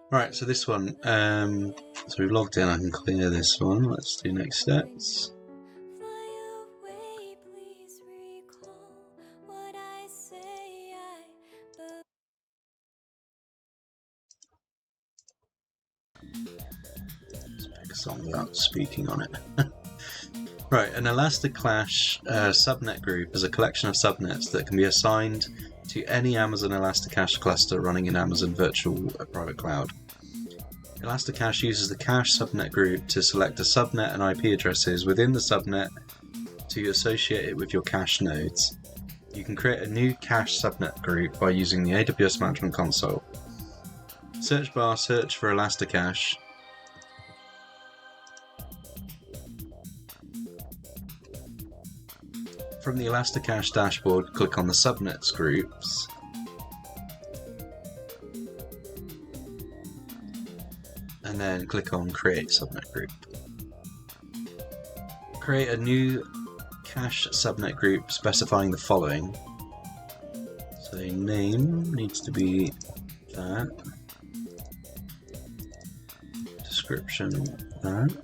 Right, so this one, so we've logged in, I can clear this one. Let's do next steps. Let's pick a song without speaking on it. Right, an ElastiCache subnet group is a collection of subnets that can be assigned to any Amazon ElastiCache cluster running in Amazon Virtual Private Cloud. ElastiCache uses the cache subnet group to select a subnet and IP addresses within the subnet to associate it with your cache nodes. You can create a new cache subnet group by using the AWS Management Console. Search bar, search for ElastiCache. From the ElastiCache dashboard, click on the subnets groups. And then click on Create Subnet Group. Create a new cache subnet group specifying the following. So name needs to be that. Description that.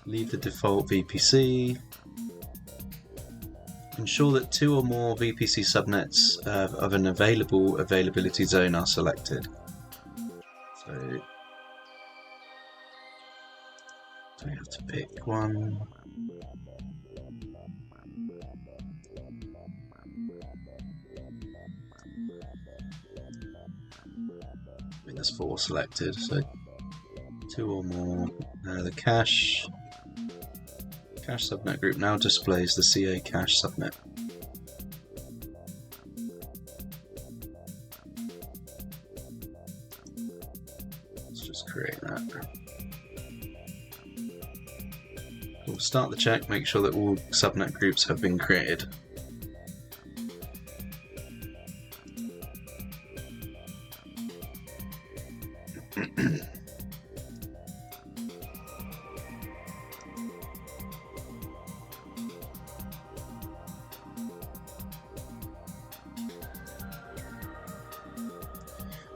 Leave the default VPC. Ensure that 2 or more VPC subnets of an availability zone are selected. So we have to pick one. I think there's 4 selected, so 2 or more. The cache subnet group now displays the CA cache subnet. Let's just create that. We'll start the check, make sure that all subnet groups have been created.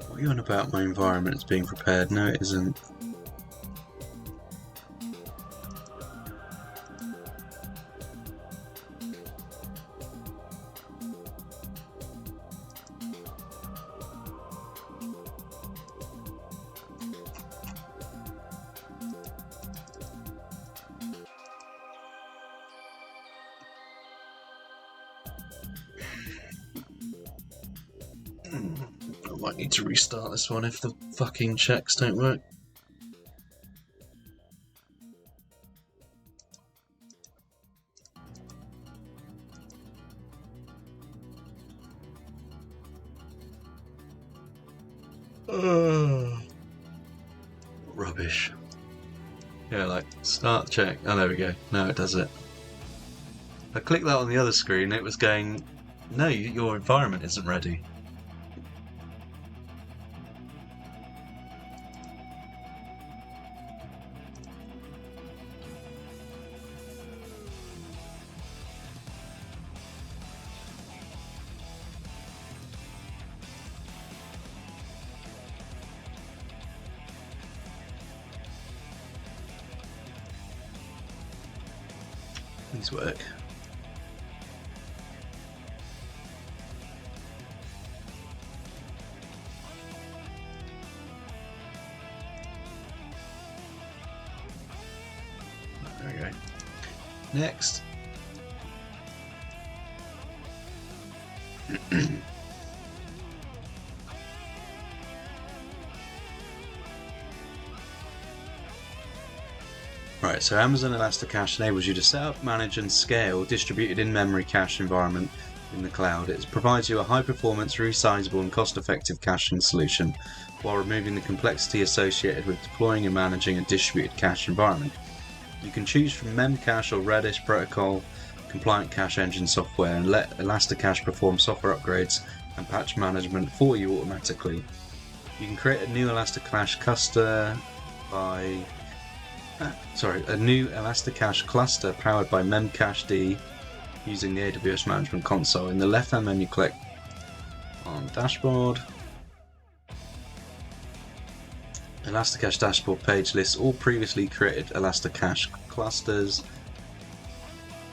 What are you on about? My environment is being prepared? No, it isn't. I might need to restart this one if the fucking checks don't work. Rubbish. Yeah, like, start check. Oh, there we go. Now it does it. I clicked that on the other screen, it was going, no, your environment isn't ready. Please work. There we go. Next. Right, so Amazon ElastiCache enables you to set up, manage and scale distributed in-memory cache environment in the cloud. It provides you a high-performance, resizable and cost-effective caching solution while removing the complexity associated with deploying and managing a distributed cache environment. You can choose from Memcache or Redis protocol compliant cache engine software and let ElastiCache perform software upgrades and patch management for you automatically. You can create a new ElastiCache cluster a new ElastiCache cluster powered by Memcache using the AWS Management Console. In the left-hand menu, click on Dashboard. ElastiCache dashboard page lists all previously created ElastiCache clusters.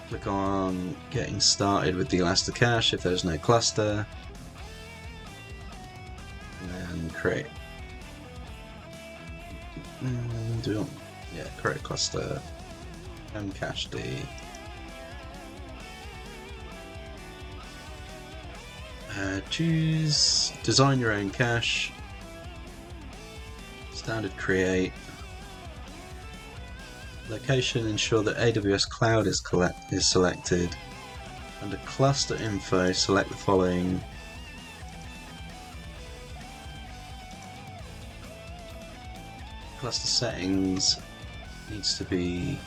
Click on getting started with the ElastiCache if there's no cluster. And then create. Create a cluster. Cache D. Choose design your own cache. Standard create. Location, ensure that AWS Cloud is selected. Under cluster info, select the following. Cluster settings needs to be,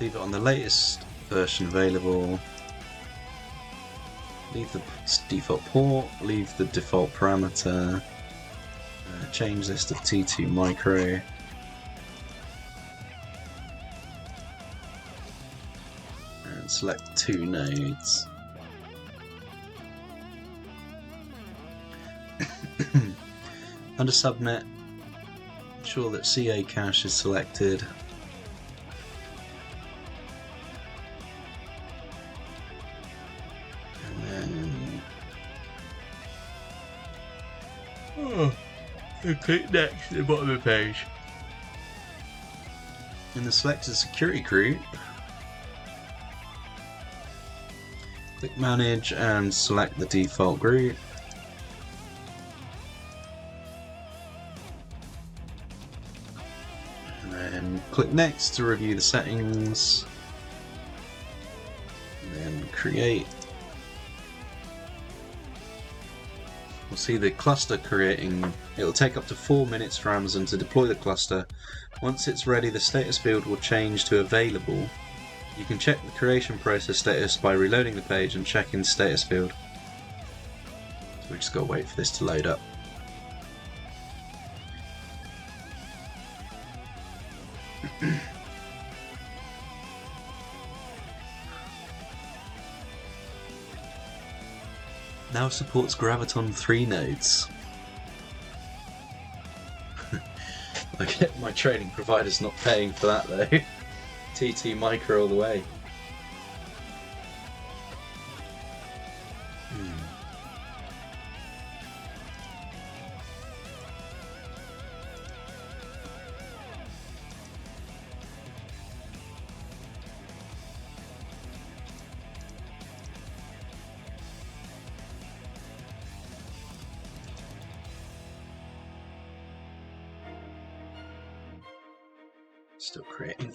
leave it on the latest version available. Leave the default port, leave the default parameter, change this to T2 micro. And select 2 nodes. Under subnet, ensure that CA cache is selected. And click next at the bottom of the page. In the selected security group, click manage and select the default group. And then click next to review the settings. And then create. We'll see the cluster creating. It will take up to 4 minutes for Amazon to deploy the cluster. Once it's ready, the status field will change to available. You can check the creation process status by reloading the page and checking the status field. So we just got to wait for this to load up. Now supports Graviton 3 nodes. I get my training provider's not paying for that though. T2 micro all the way. Still creating.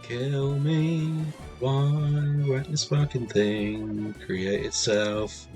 Kill me, why won't this fucking thing create itself?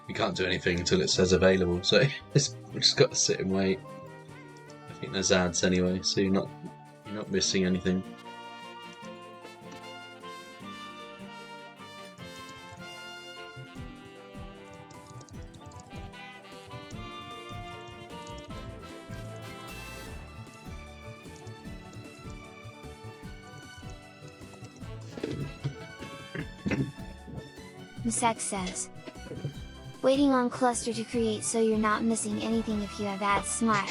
We can't do anything until it says available, so we just got to sit and wait. I think there's ads anyway, so you're not missing anything. Success. Waiting on cluster to create so you're not missing anything if you have add smile.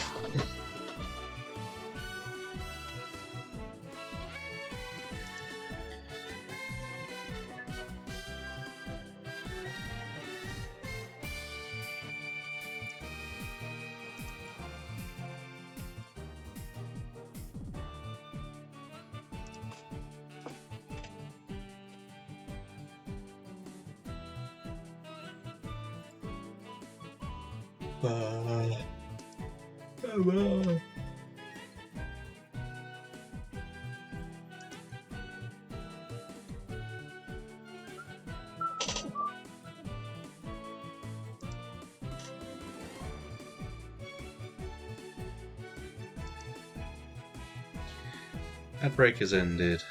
Ad break has ended.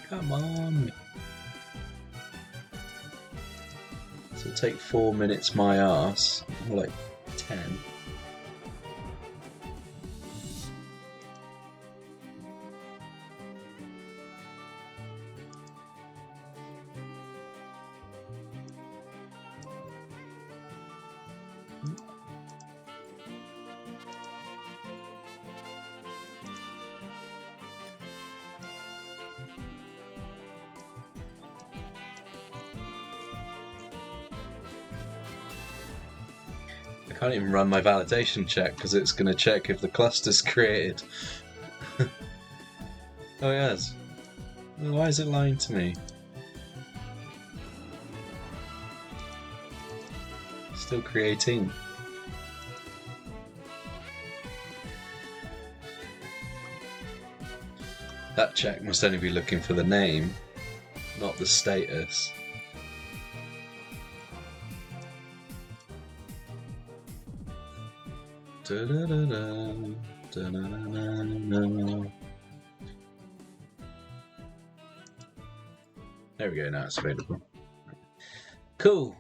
Come on. So it'll take 4 minutes my arse. More like 10. I can't even run my validation check because it's going to check if the cluster's created. Oh, it has. Well, why is it lying to me? Still creating. That check must only be looking for the name, not the status. Da-da-da-da, da-da-da-da-da. There we go, now it's available. Cool!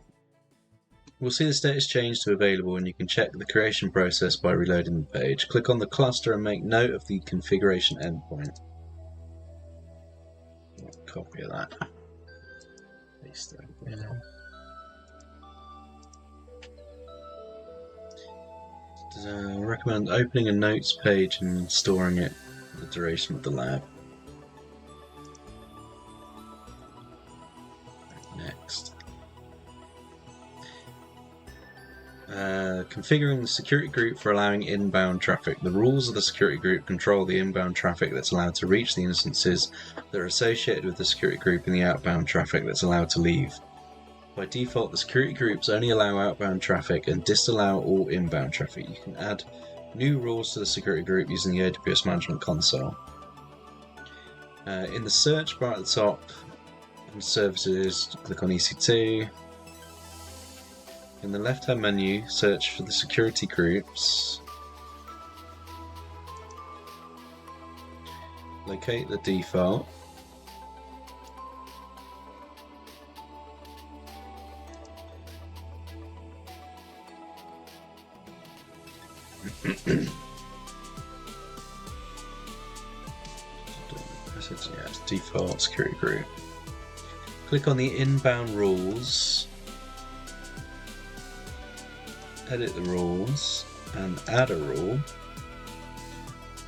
We'll see the status change to available, and you can check the creation process by reloading the page. Click on the cluster and make note of the configuration endpoint. Copy of that. Paste that again. Recommend opening a notes page and storing it for the duration of the lab. Next. Configuring the security group for allowing inbound traffic. The rules of the security group control the inbound traffic that's allowed to reach the instances that are associated with the security group and the outbound traffic that's allowed to leave. By default, the security groups only allow outbound traffic and disallow all inbound traffic. You can add new rules to the security group using the AWS Management Console. In the search bar at the top, in services, click on EC2. In the left-hand menu, search for the security groups. Locate the default. Yes, default security group. Click on the inbound rules, edit the rules, and add a rule.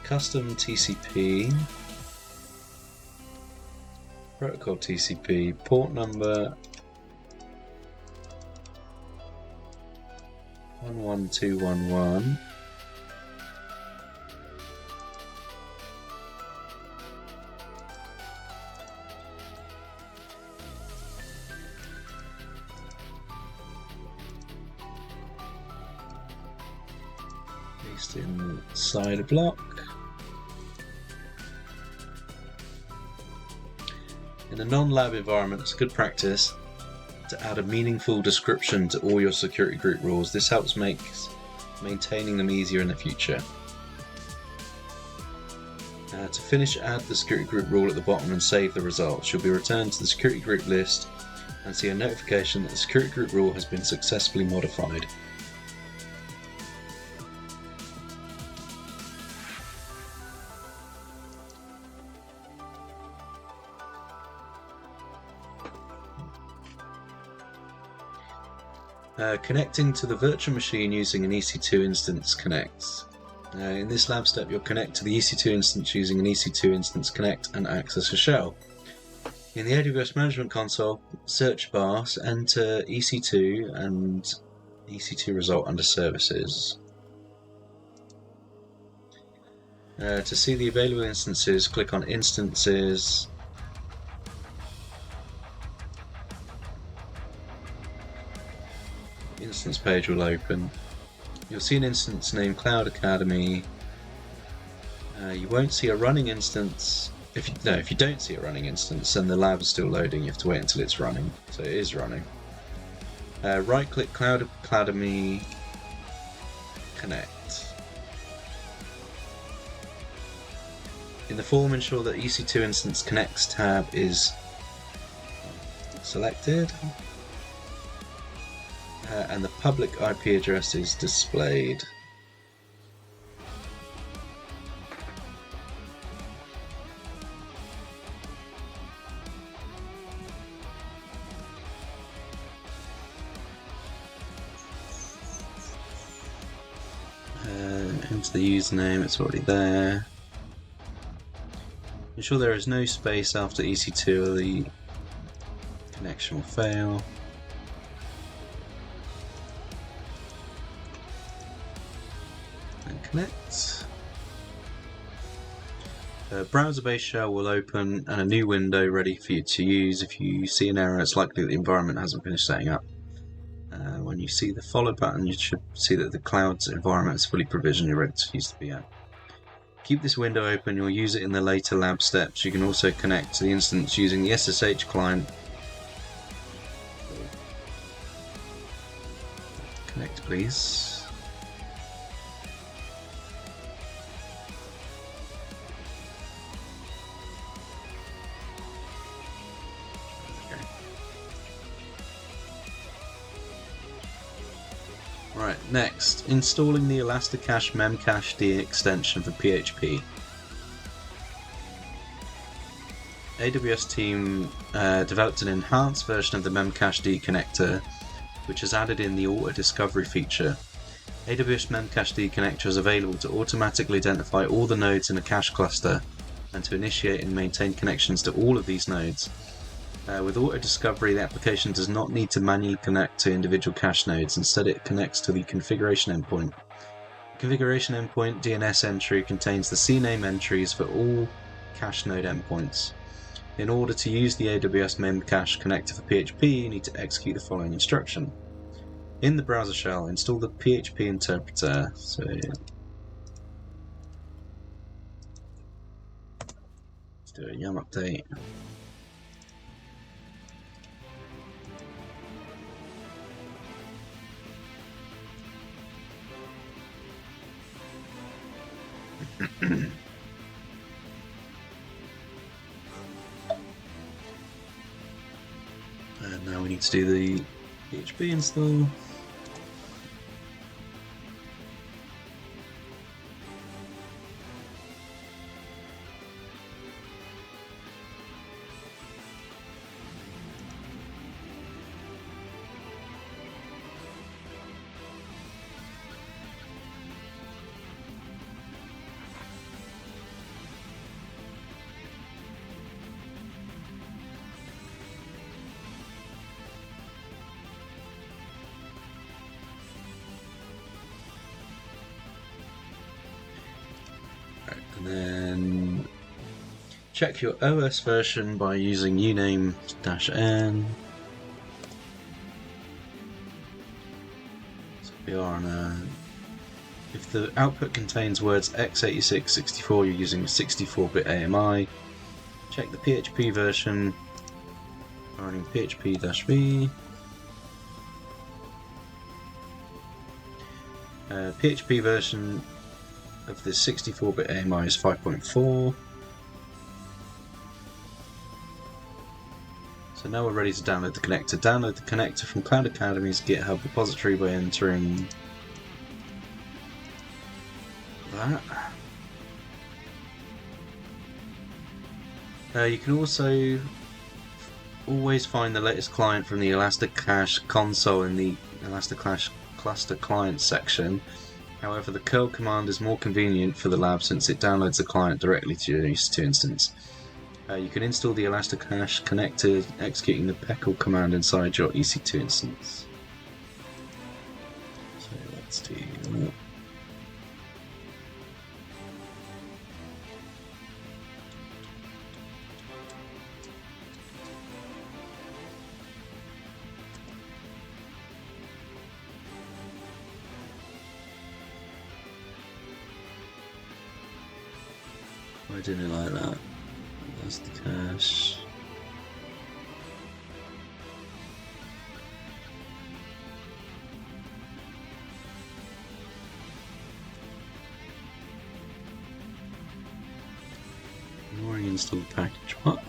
Custom TCP, protocol TCP, port number 11211. Paste inside a block. In a non-lab environment, it's good practice to add a meaningful description to all your security group rules. This helps make maintaining them easier in the future. To finish, add the security group rule at the bottom and save the results. You'll be returned to the security group list and see a notification that the security group rule has been successfully modified. Connecting to the virtual machine using an EC2 instance connects. In this lab step, you'll connect to the EC2 instance using an EC2 instance connect and access a shell. In the AWS Management Console search bar, enter EC2 and EC2 result under Services. To see the available instances, click on Instances. Instance page will open. You'll see an instance named Cloud Academy. You won't see a running instance. If you don't see a running instance and the lab is still loading, you have to wait until it's running. So it is running. Right-click Cloud Academy, Connect. In the form, ensure that EC2 Instance Connects tab is selected. And the public IP address is displayed. Enter the username, it's already there. Ensure there is no space after EC2 or the connection will fail. And connect. A browser-based shell will open and a new window ready for you to use. If you see an error, it's likely that the environment hasn't finished setting up. When you see the follow button, you should see that the cloud's environment is fully provisioned, you're ready to use the VM. Keep this window open, you'll use it in the later lab steps. You can also connect to the instance using the SSH client. Connect, please. Right, next, installing the ElastiCache memcached extension for PHP. AWS team developed an enhanced version of the memcached connector, which has added in the auto discovery feature. AWS memcached connector is available to automatically identify all the nodes in a cache cluster and to initiate and maintain connections to all of these nodes. With auto discovery, the application does not need to manually connect to individual cache nodes. Instead, it connects to the configuration endpoint. The configuration endpoint DNS entry contains the CNAME entries for all cache node endpoints. In order to use the AWS memcache connector for PHP, you need to execute the following instruction. In the browser shell, install the PHP interpreter. So let's do a yum update. And now we need to do the PHP install. And then check your OS version by using uname-n. So we are on a... If the output contains words x86-64, you're using 64-bit AMI. Check the PHP version, running php-v. PHP version of the 64-bit AMI is 5.4. So now we're ready to download the connector. Download the connector from Cloud Academy's GitHub repository by entering that. You can also always find the latest client from the ElastiCache console in the ElastiCache cluster client section. However, the curl command is more convenient for the lab since it downloads the client directly to your EC2 instance. You can install the ElastiCache connected, executing the peckle command inside your EC2 instance. So let's do that. Why didn't it like that? That's the cache. Ignoring installed package. What?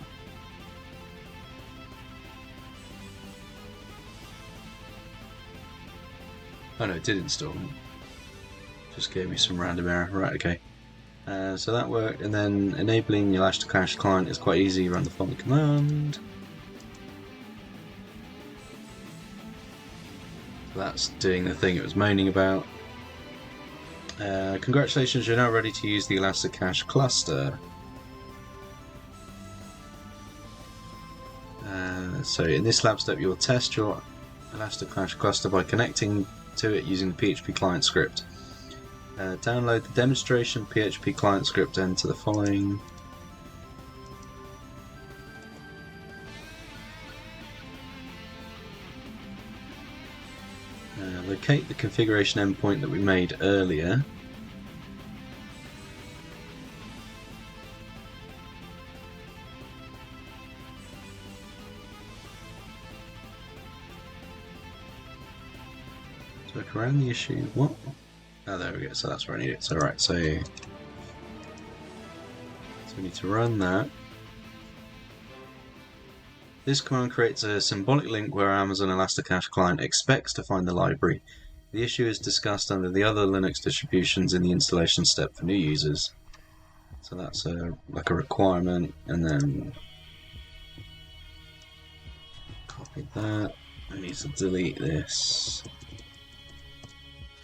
Oh no, it did install. Just gave me some random error. Right, okay. So that worked, and then enabling the ElastiCache client is quite easy. Run the following command. So that's doing the thing it was moaning about. Congratulations, you're now ready to use the ElastiCache cluster. So in this lab step, you'll test your ElastiCache cluster by connecting to it using the PHP client script. Download the demonstration PHP client script and enter the following. Locate the configuration endpoint that we made earlier. Work around the issue. What? Oh, there we go. So that's where I need it. So right. So we need to run that. This command creates a symbolic link where Amazon ElastiCache client expects to find the library. The issue is discussed under the other Linux distributions in the installation step for new users. So that's like a requirement, and then copy that. I need to delete this.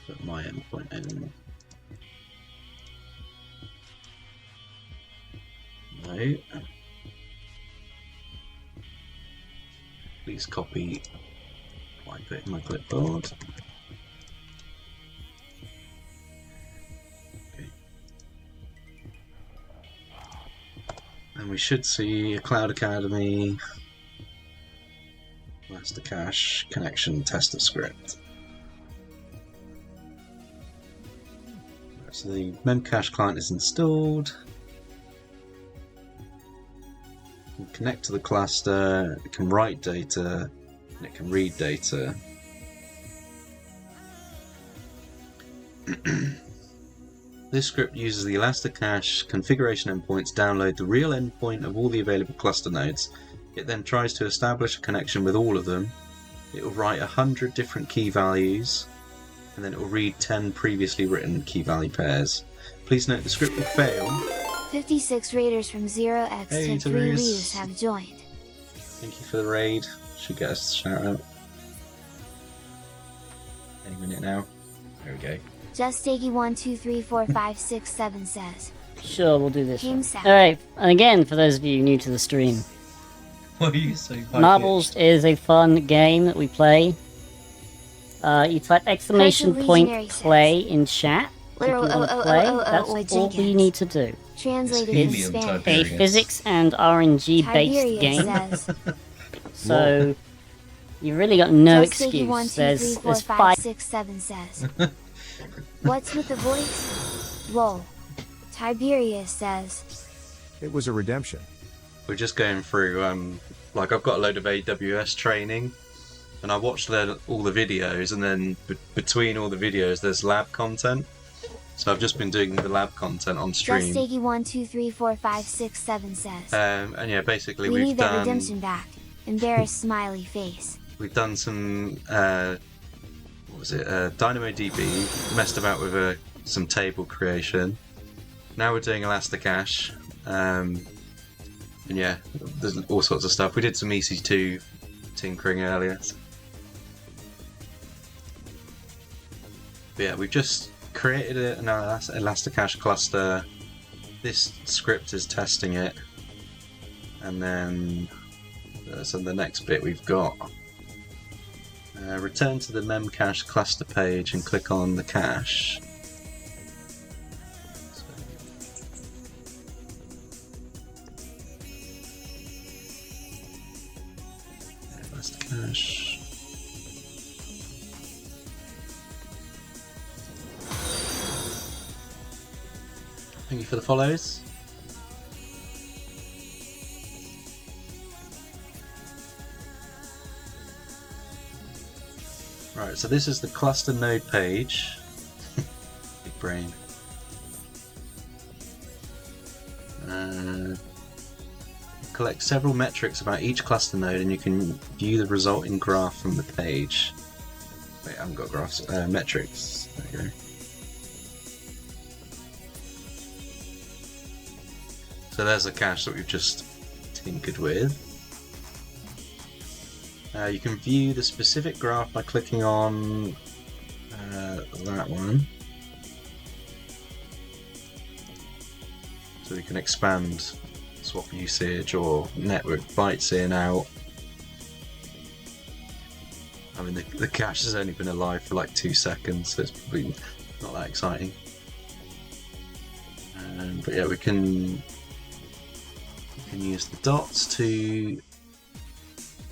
Put my endpoint in. No. Please copy what I put in my clipboard. Okay. And we should see a Cloud Academy ElastiCache connection tester script. So the Memcache client is installed. It can connect to the cluster, it can write data, and it can read data. This script uses the ElastiCache configuration endpoint to download the real endpoint of all the available cluster nodes. It then tries to establish a connection with all of them. It will write 100 different key values, and then it will read 10 previously written key value pairs. Please note the script will fail. 56 raiders from 0x to 3 readers have joined. Thank you for the raid. Should get us a shout out. Any minute now. There we go. Just Takey 1 2 3 4 5 6 7 says. Sure, we'll do this. All right, and again, for those of you new to the stream, What are you so Marbles is a fun game that we play. You type exclamation point play in chat. Literal That's all you need to do. Translated in Helium Spanish. A physics and RNG based Tiberius game. says. So you really got no Just Takey 1 excuse. 2 3 4 There's 5 five. 6 7 says. What's with the voice? Lol. Tiberius says. It was a redemption. We're just going through, like I've got a load of AWS training, and I watched all the videos, and then between all the videos there's lab content. So I've just been doing the lab content on stream. Just Takey 1 2 3 4 5 6 7 says. And yeah, basically we we've need that done redemption back. Embarrassed smiley face. we've done some what was it? DynamoDB, messed about with some table creation. Now we're doing ElastiCache, and yeah, there's all sorts of stuff. We did some EC2 tinkering earlier. But yeah, we've just created an ElastiCache cluster. This script is testing it. And then, so the next bit we've got, return to the memcache cluster page and click on the cache. ElastiCache. Thank you for the follows. Right, so this is the cluster node page. Big brain. Collect several metrics about each cluster node, and you can view the resulting graph from the page. Wait, I haven't got graphs. Metrics. There you go. So there's a cache that we've just tinkered with. You can view the specific graph by clicking on that one. So we can expand swap usage or network bytes in, out. I mean, the cache has only been alive for like 2 seconds, so it's probably not that exciting. But yeah, we can use the dots to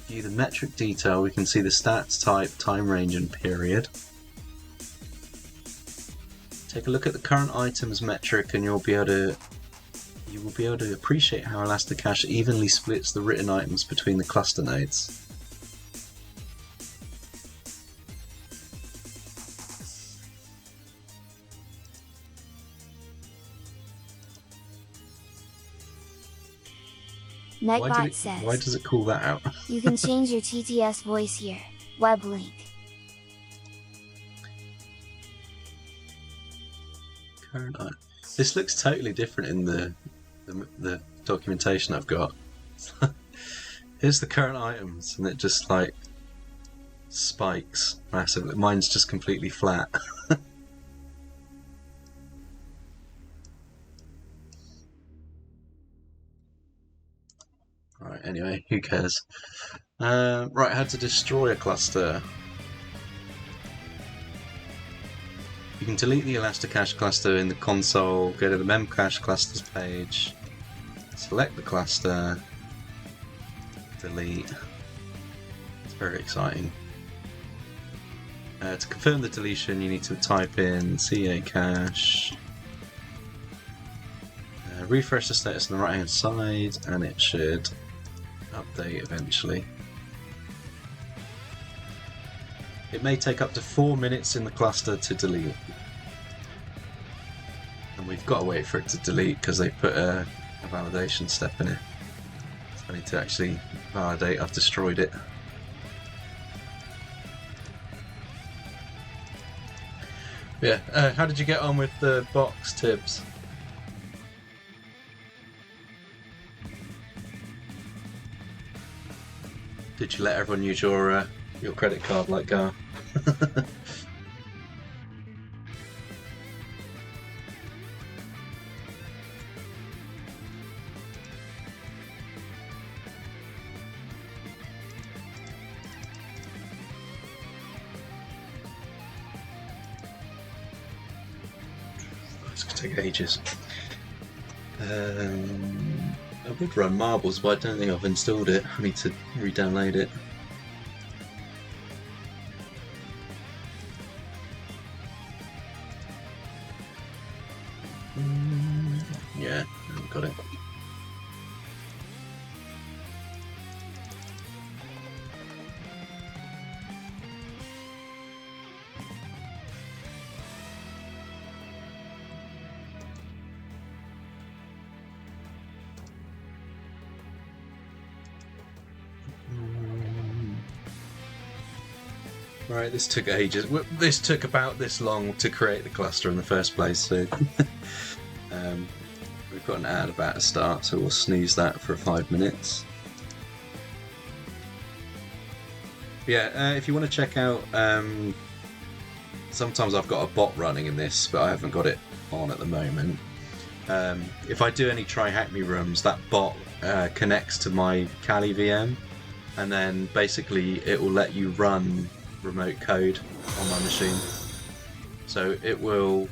view the metric detail. We can see the stats, type, time range, and period. Take a look at the current items metric, and you will be able to appreciate how ElastiCache evenly splits the written items between the cluster nodes. Negbot says, why does it call that out? you can change your TTS voice here. Web link. Current item. This looks totally different in the documentation I've got. Here's the current items, and it just like spikes massively. Mine's just completely flat. Right, anyway, who cares? Right, how to destroy a cluster. You can delete the ElastiCache cluster in the console, go to the memcache clusters page, select the cluster, delete. It's very exciting. To confirm the deletion, you need to type in cache. Refresh the status on the right hand side, and it should update eventually. It may take up to 4 minutes in the cluster to delete. And we've got to wait for it to delete because they put a validation step in it. So I need to actually validate I've destroyed it. Yeah, how did you get on with the box, Tibbs? Did you let everyone use your credit card like Gar? It's going to take ages. I would run Marbles, but I don't think I've installed it. I need to re-download it. Yeah, I've got it. Right, this took ages. This took about this long to create the cluster in the first place, so we've got an ad about to start, so we'll snooze that for 5 minutes. Yeah, if you want to check out sometimes I've got a bot running in this, but I haven't got it on at the moment. If I do any try hack me rooms, that bot connects to my Kali VM, and then basically it will let you run remote code on my machine. So it will,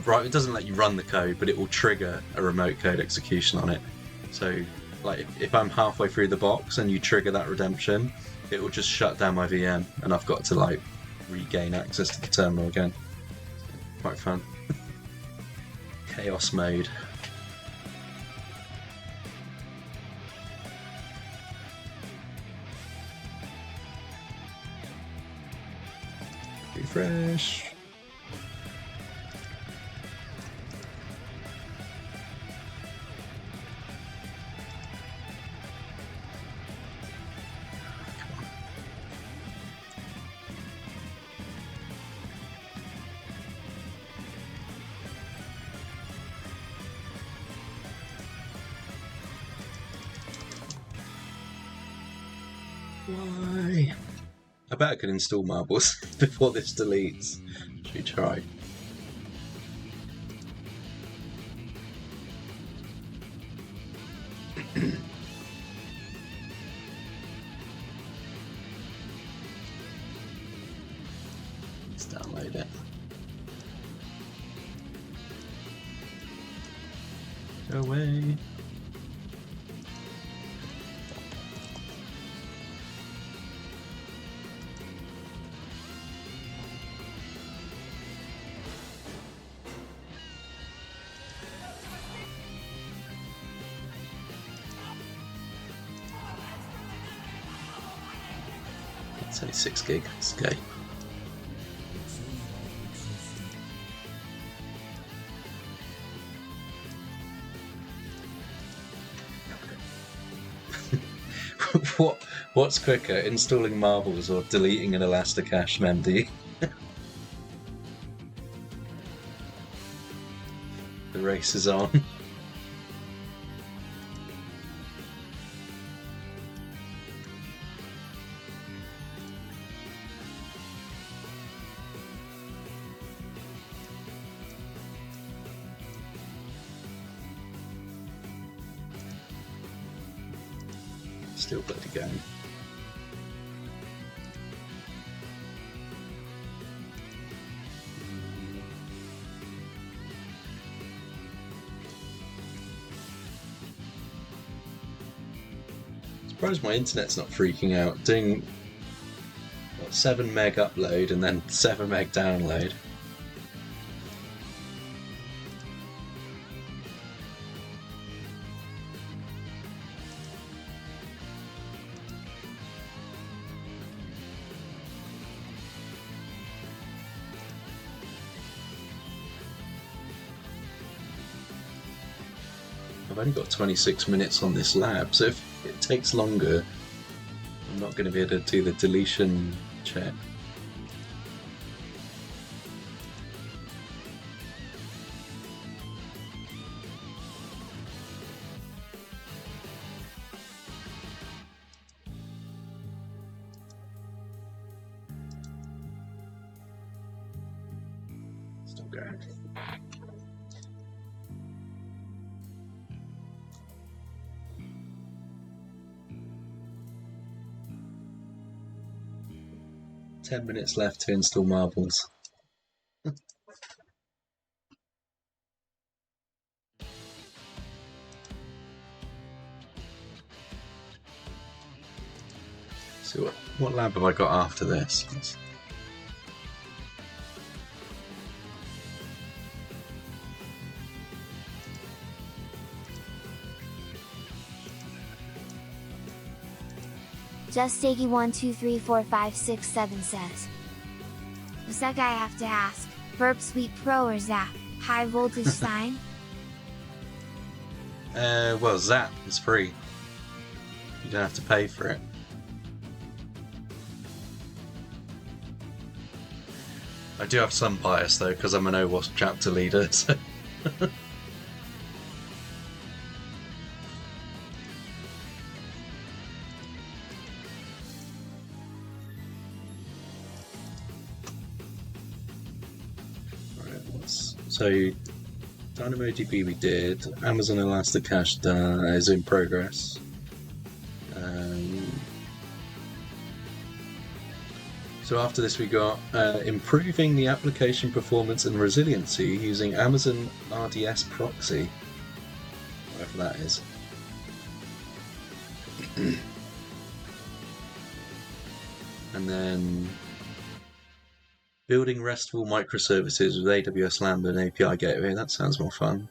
right, it doesn't let you run the code, but it will trigger a remote code execution on it. So like if I'm halfway through the box and you trigger that redemption, it will just shut down my VM, and I've got to like regain access to the terminal again. Quite fun. Chaos mode. Refresh. Why? I bet I could install marbles before this deletes. Should we try? Let's download it. Go away. It's only 6 gig. It's okay. What's quicker, installing marbles or deleting an ElastiCache memd? The race is on. Still bloody going. Surprised my internet's not freaking out. Doing what, 7 meg upload and then 7 meg download. I've only got 26 minutes on this lab, so if it takes longer, I'm not going to be able to do the deletion check. Still going. Ten minutes left to install marbles. So what lab have I got after this? Just Iggy 1 2 3 4 5 6 7 says. Does that guy have to ask, Burp Suite Pro or Zap? High voltage sign? Well, Zap is free. You don't have to pay for it. I do have some bias though, because I'm an OWASP chapter leader, so... else. So DynamoDB we did. Amazon ElastiCache is in progress. So after this we got improving the application performance and resiliency using Amazon RDS proxy, whatever that is. And then building RESTful microservices with AWS Lambda and API Gateway. That sounds more fun.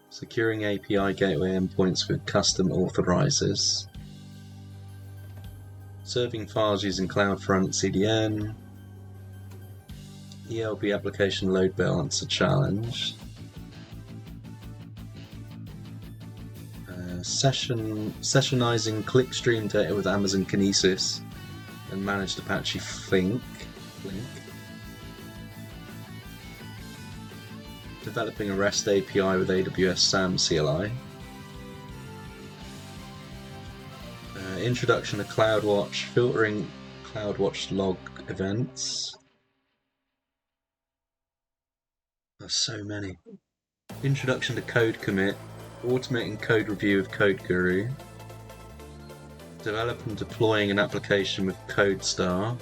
Securing API Gateway endpoints with custom authorizers. Serving files using CloudFront CDN. ELB application load balancer challenge. Sessionizing clickstream data with Amazon Kinesis and managed Apache Flink. Developing a REST API with AWS SAM CLI. Introduction to CloudWatch, filtering CloudWatch log events. There's so many. Introduction to code commit, automating code review with CodeGuru. Develop and deploying an application with CodeStar.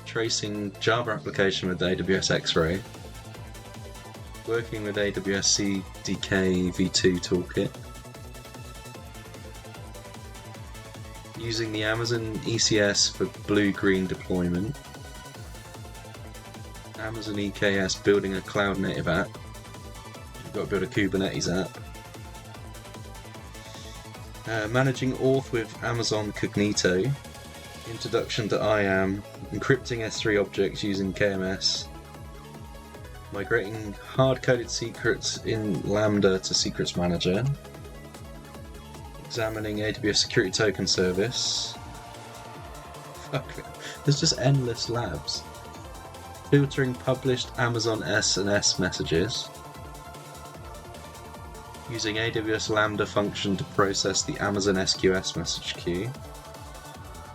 Tracing Java application with AWS X-Ray. Working with AWS CDK v2 toolkit. Using the Amazon ECS for blue-green deployment. Amazon EKS building a cloud-native app. You've got to build a Kubernetes app. Managing auth with Amazon Cognito. Introduction to IAM. Encrypting S3 objects using KMS. Migrating hard-coded secrets in Lambda to Secrets Manager. Examining AWS Security Token Service. Fuck, there's just endless labs. Filtering published Amazon S&S messages. Using AWS Lambda function to process the Amazon SQS message queue.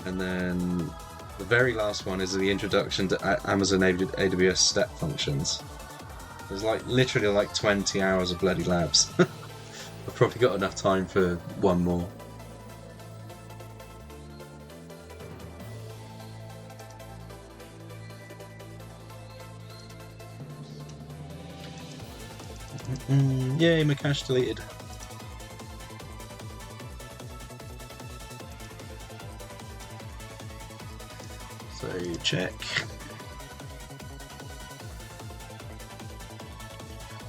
And then the very last one is the introduction to Amazon AWS step functions. There's literally 20 hours of bloody labs. I've probably got enough time for one more. Yay, my cache deleted. So check.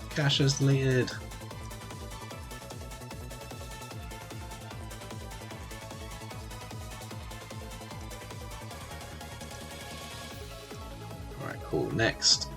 Cache is deleted. Alright, cool. Next.